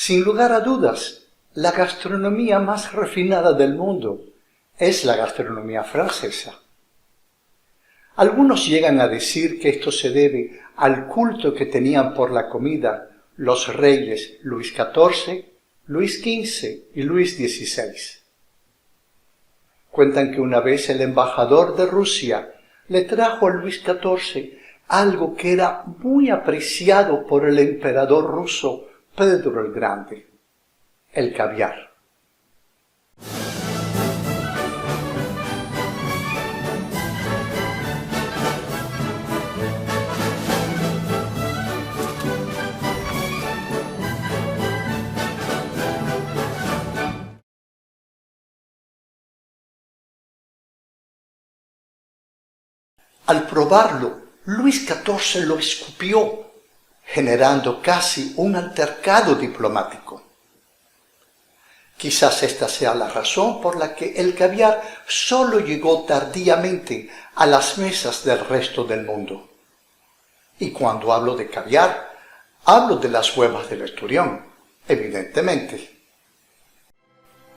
Sin lugar a dudas, la gastronomía más refinada del mundo es la gastronomía francesa. Algunos llegan a decir que esto se debe al culto que tenían por la comida los reyes Luis XIV, Luis XV y Luis XVI. Cuentan que una vez el embajador de Rusia le trajo a Luis XIV algo que era muy apreciado por el emperador ruso Pedro el Grande: el caviar. Al probarlo, Luis XIV lo escupió, generando casi un altercado diplomático. Quizás esta sea la razón por la que el caviar solo llegó tardíamente a las mesas del resto del mundo. Y cuando hablo de caviar, hablo de las huevas del esturión, evidentemente.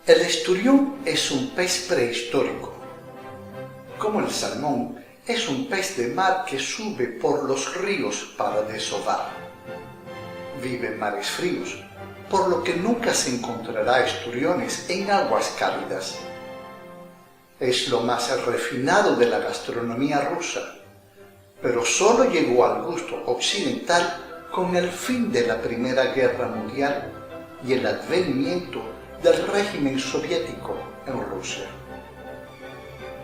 El esturión es un pez prehistórico. Como el salmón, es un pez de mar que sube por los ríos para desovar. Vive en mares fríos, por lo que nunca se encontrará esturiones en aguas cálidas. Es lo más refinado de la gastronomía rusa, pero solo llegó al gusto occidental con el fin de la Primera Guerra Mundial y el advenimiento del régimen soviético en Rusia.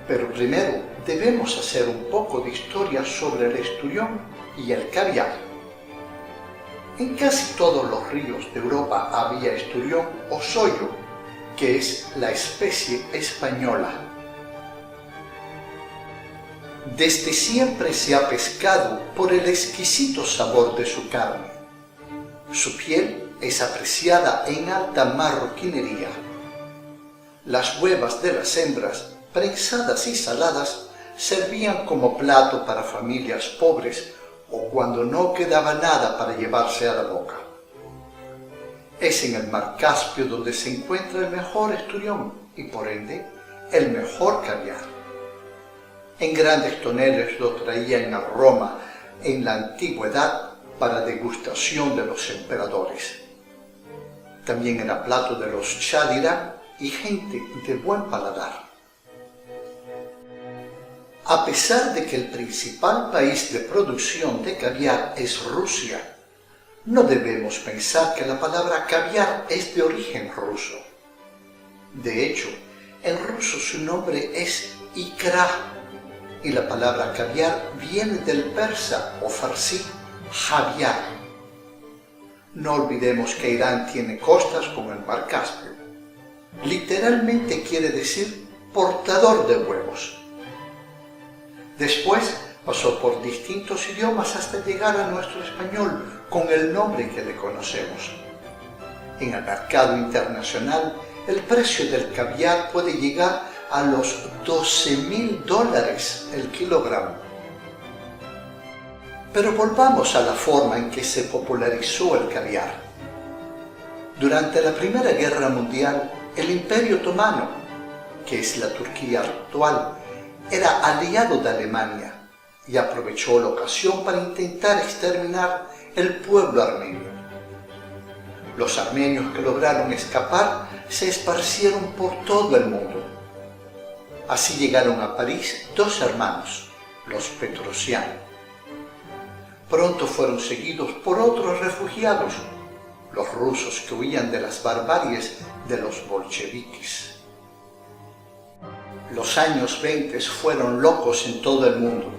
Pero primero debemos hacer un poco de historia sobre el esturión y el caviar. En casi todos los ríos de Europa había esturión o sollo, que es la especie española. Desde siempre se ha pescado por el exquisito sabor de su carne. Su piel es apreciada en alta marroquinería. Las huevas de las hembras, prensadas y saladas, servían como plato para familias pobres o cuando no quedaba nada para llevarse a la boca. Es en el mar Caspio donde se encuentra el mejor esturión y por ende el mejor caviar. En grandes toneles lo traían a Roma en la antigüedad para degustación de los emperadores. También era plato de los shah de Irán y gente de buen paladar. A pesar de que el principal país de producción de caviar es Rusia, no debemos pensar que la palabra caviar es de origen ruso. De hecho, en ruso su nombre es ikra, y la palabra caviar viene del persa o farsí, javiar. No olvidemos que Irán tiene costas como el mar Caspio. Literalmente quiere decir portador de huevos. Después pasó por distintos idiomas hasta llegar a nuestro español con el nombre que le conocemos. En el mercado internacional, el precio del caviar puede llegar a los $12.000 el kilogramo. Pero volvamos a la forma en que se popularizó el caviar. Durante la Primera Guerra Mundial, el Imperio Otomano, que es la Turquía actual, era aliado de Alemania y aprovechó la ocasión para intentar exterminar el pueblo armenio. Los armenios que lograron escapar se esparcieron por todo el mundo. Así llegaron a París dos hermanos, los Petrosian. Pronto fueron seguidos por otros refugiados, los rusos que huían de las barbaries de los bolcheviques. Los años 20 fueron locos en todo el mundo,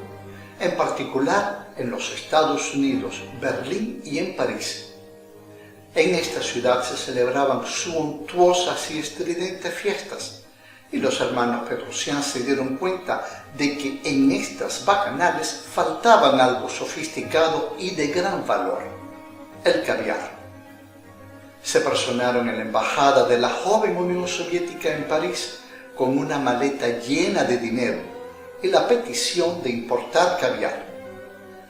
en particular en los Estados Unidos, Berlín y en París. En esta ciudad se celebraban suntuosas y estridentes fiestas, y los hermanos Petrosian se dieron cuenta de que en estas bacanales faltaban algo sofisticado y de gran valor: el caviar. Se personaron en la embajada de la joven Unión Soviética en París con una maleta llena de dinero y la petición de importar caviar.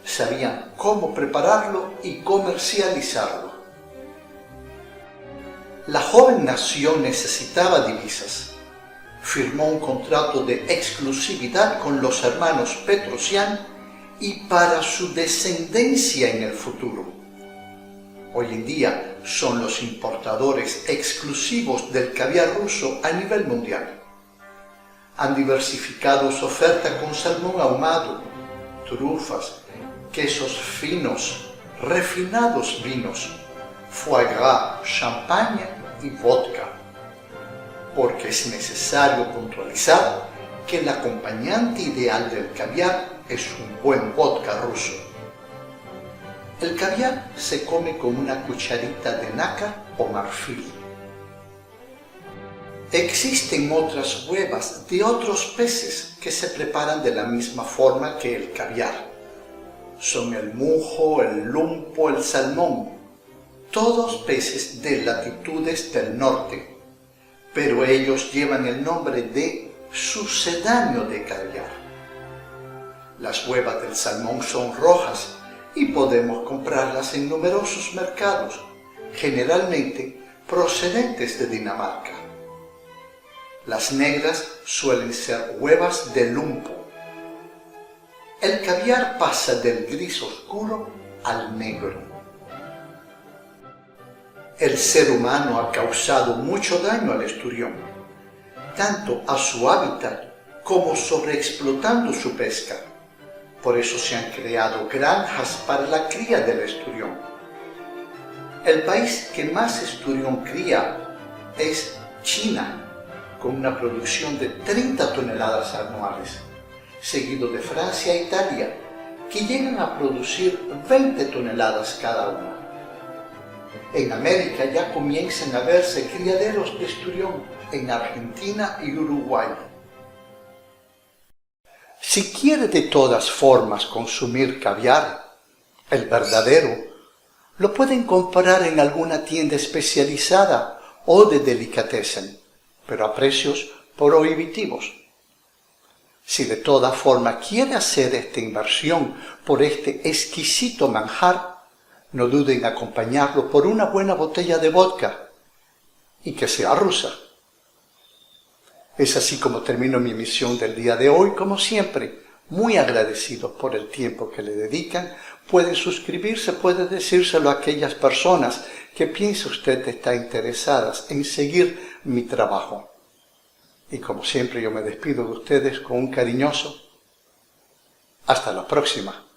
Sabían cómo prepararlo y comercializarlo. La joven nación necesitaba divisas. Firmó un contrato de exclusividad con los hermanos Petrosian y para su descendencia en el futuro. Hoy en día son los importadores exclusivos del caviar ruso a nivel mundial. Han diversificado su oferta con salmón ahumado, trufas, quesos finos, refinados vinos, foie gras, champaña y vodka. Porque es necesario puntualizar que el acompañante ideal del caviar es un buen vodka ruso. El caviar se come con una cucharita de nácar o marfil. Existen otras huevas de otros peces que se preparan de la misma forma que el caviar. Son el mujo, el lumpo, el salmón, todos peces de latitudes del norte, pero ellos llevan el nombre de sucedáneo de caviar. Las huevas del salmón son rojas y podemos comprarlas en numerosos mercados, generalmente procedentes de Dinamarca. Las negras suelen ser huevas de lumpo. El caviar pasa del gris oscuro al negro. El ser humano ha causado mucho daño al esturión, tanto a su hábitat como sobreexplotando su pesca. Por eso se han creado granjas para la cría del esturión. El país que más esturión cría es China, con una producción de 30 toneladas anuales, seguido de Francia e Italia, que llegan a producir 20 toneladas cada una. En América ya comienzan a verse criaderos de esturión en Argentina y Uruguay. Si quiere de todas formas consumir caviar, el verdadero, lo pueden comprar en alguna tienda especializada o de delicatessen, pero a precios prohibitivos. Si de toda forma quiere hacer esta inversión por este exquisito manjar, no duden en acompañarlo por una buena botella de vodka, y que sea rusa. Es así como termino mi emisión del día de hoy, como siempre, muy agradecidos por el tiempo que le dedican. Pueden suscribirse, puede decírselo a aquellas personas que piensa usted está interesadas en seguir mi trabajo. Y como siempre yo me despido de ustedes con un cariñoso hasta la próxima.